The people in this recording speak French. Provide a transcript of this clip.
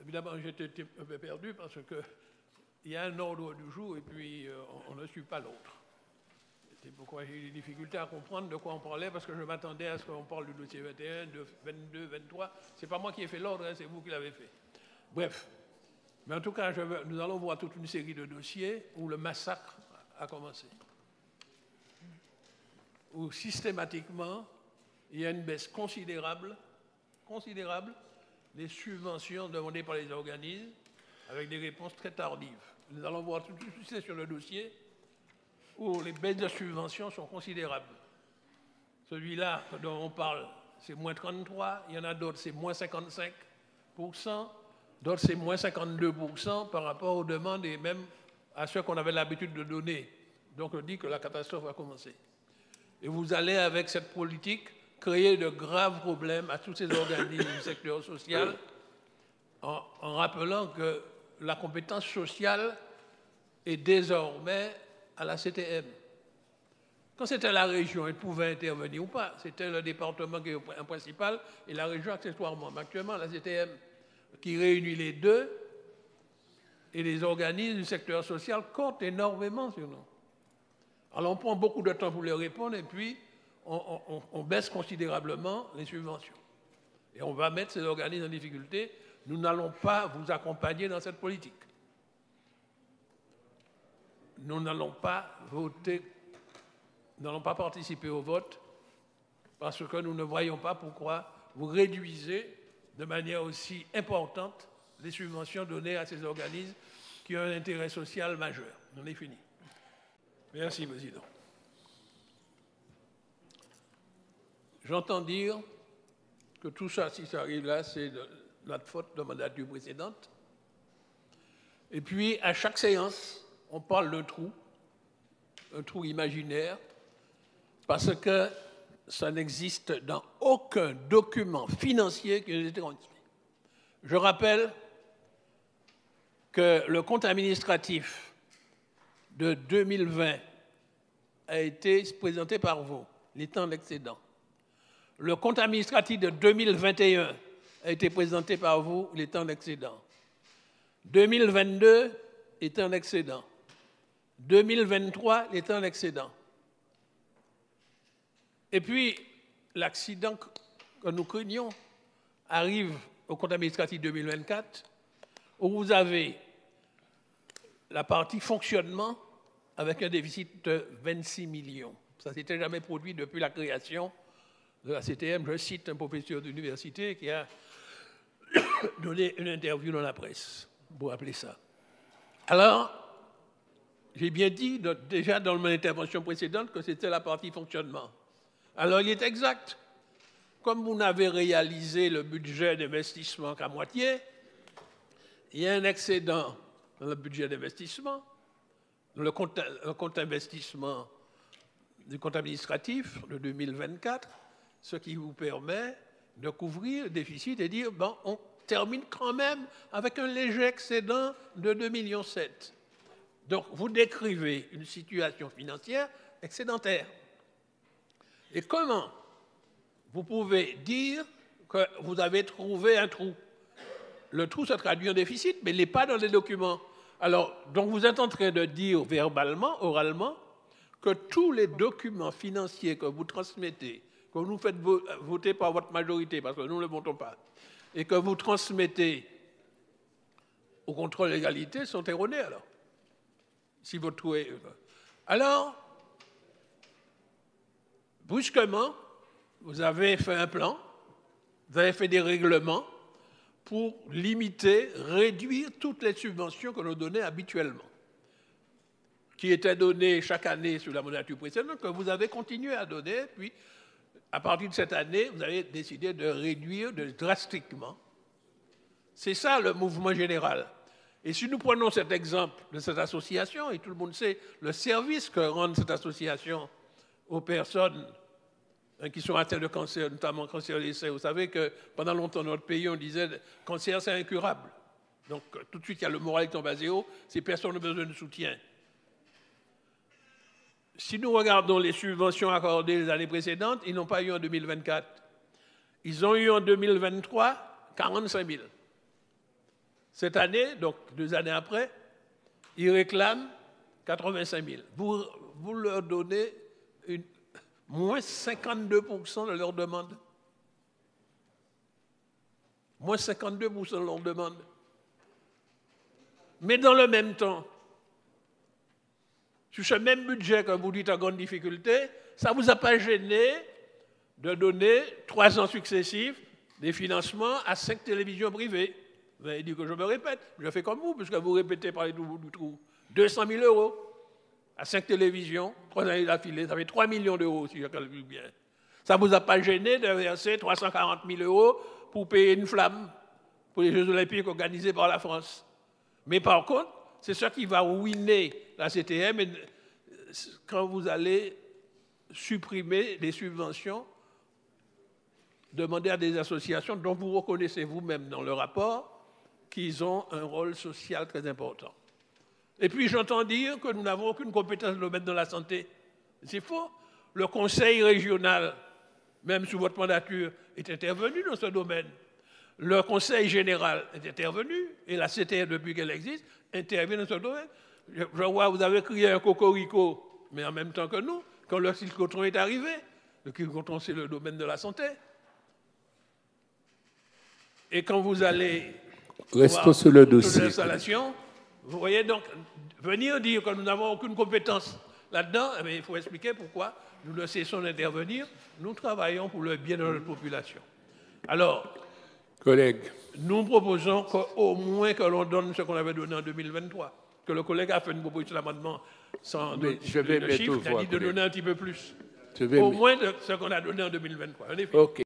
Évidemment, j'étais un peu perdu parce qu'il y a un ordre du jour et puis on ne suit pas l'autre. C'est pourquoi j'ai eu des difficultés à comprendre de quoi on parlait, parce que je m'attendais à ce qu'on parle du dossier 21, 22, 23. Ce n'est pas moi qui ai fait l'ordre, hein, c'est vous qui l'avez fait. Bref. Mais en tout cas, nous allons voir toute une série de dossiers où le massacre a commencé. Où systématiquement, il y a une baisse considérable des subventions demandées par les organismes, avec des réponses très tardives. Nous allons voir tout de suite sur le dossier où les baisses de subventions sont considérables. Celui-là dont on parle, c'est moins 33, il y en a d'autres, c'est moins 55%, d'autres, c'est moins 52% par rapport aux demandes et même à ceux qu'on avait l'habitude de donner. Donc on dit que la catastrophe a commencé. Et vous allez, avec cette politique, créer de graves problèmes à tous ces organismes du secteur social en rappelant que la compétence sociale est désormais à la CTM. Quand c'était la région, elle pouvait intervenir ou pas. C'était le département qui est un principal et la région accessoirement. Mais actuellement, la CTM qui réunit les deux et les organismes du secteur social comptent énormément sur nous. Alors on prend beaucoup de temps pour les répondre et puis on baisse considérablement les subventions. Et on va mettre ces organismes en difficulté. Nous n'allons pas vous accompagner dans cette politique. Nous n'allons pas voter, nous n'allons pas participer au vote parce que nous ne voyons pas pourquoi vous réduisez de manière aussi importante les subventions données à ces organismes qui ont un intérêt social majeur. On est fini. Merci, Président. J'entends dire que tout ça, si ça arrive là, c'est de notre faute de mandature précédente. Et puis, à chaque séance, on parle d'un trou imaginaire, parce que ça n'existe dans aucun document financier qui nous a été transmis. Je rappelle que le compte administratif de 2020 a été présenté par vous, l'état d'excédent. Le compte administratif de 2021 a été présenté par vous, l'état d'excédent. 2022 est un excédent. 2023 est un excédent. Et puis, l'accident que nous craignions arrive au compte administratif 2024, où vous avez la partie fonctionnement avec un déficit de 26 millions. Ça ne s'était jamais produit depuis la création de la CTM. Je cite un professeur d'université qui a donné une interview dans la presse, pour appeler ça. Alors, j'ai bien dit déjà dans mon intervention précédente que c'était la partie fonctionnement. Alors, il est exact. Comme vous n'avez réalisé le budget d'investissement qu'à moitié, il y a un excédent dans le budget d'investissement, dans le compte investissement du compte administratif de 2024, ce qui vous permet de couvrir le déficit et dire, bon, on termine quand même avec un léger excédent de 2,7 millions. Donc, vous décrivez une situation financière excédentaire. Et comment vous pouvez dire que vous avez trouvé un trou? Le trou se traduit en déficit, mais il n'est pas dans les documents. Alors, donc vous êtes en train de dire verbalement, oralement, que tous les documents financiers que vous transmettez, que vous nous faites voter par votre majorité, parce que nous ne le votons pas, et que vous transmettez au contrôle de légalité sont erronés alors. Si vous trouvez. Alors, brusquement, vous avez fait un plan, vous avez fait des règlements pour limiter, réduire toutes les subventions que nous donnons habituellement, qui étaient données chaque année sur la mandature précédente, que vous avez continué à donner, puis à partir de cette année, vous avez décidé de réduire drastiquement. C'est ça le mouvement général. Et si nous prenons cet exemple de cette association, et tout le monde sait le service que rend cette association aux personnes qui sont atteintes de cancer, notamment cancer des seins. Vous savez que pendant longtemps, dans notre pays, on disait que le cancer, c'est incurable. Donc, tout de suite, il y a le moral qui tombe à zéro. Ces personnes ont besoin de soutien. Si nous regardons les subventions accordées les années précédentes, ils n'ont pas eu en 2024. Ils ont eu en 2023 45 000. Cette année, donc 2 années après, ils réclament 85 000. Vous leur donnez moins 52% de leur demande. Moins 52% de leur demande. Mais dans le même temps, sur ce même budget que vous dites en grande difficulté, ça ne vous a pas gêné de donner 3 ans successifs des financements à 5 télévisions privées. Vous avez dit que je me répète, je fais comme vous, puisque vous répétez par les trous. 200 000 euros à 5 télévisions, 3 années d'affilée, ça fait 3 millions d'euros, si je calcule bien. Ça ne vous a pas gêné de verser 340 000 euros pour payer une flamme pour les Jeux Olympiques organisés par la France. Mais par contre, c'est ça qui va ruiner la CTM quand vous allez supprimer les subventions demandées à des associations dont vous reconnaissez vous-même dans le rapport qu'ils ont un rôle social très important. Et puis j'entends dire que nous n'avons aucune compétence dans le domaine de la santé. C'est faux. Le conseil régional, même sous votre mandature, est intervenu dans ce domaine. Le conseil général est intervenu, et la CTM, depuis qu'elle existe, intervient dans ce domaine. Je vois, vous avez crié un cocorico, mais en même temps que nous, quand le cyclotron est arrivé. Le cyclotron, c'est le domaine de la santé. Et quand vous allez restons sur le dossier. L'installation, vous voyez donc, venir dire que nous n'avons aucune compétence là-dedans, eh il faut expliquer pourquoi nous ne cessons d'intervenir. Nous travaillons pour le bien de notre population. Alors, collègues, nous proposons qu'au moins que l'on donne ce qu'on avait donné en 2023. Que le collègue a fait une proposition d'amendement sans de chiffres, il a dit de donner un petit peu plus. Au moins de ce qu'on a donné en 2023. Ok.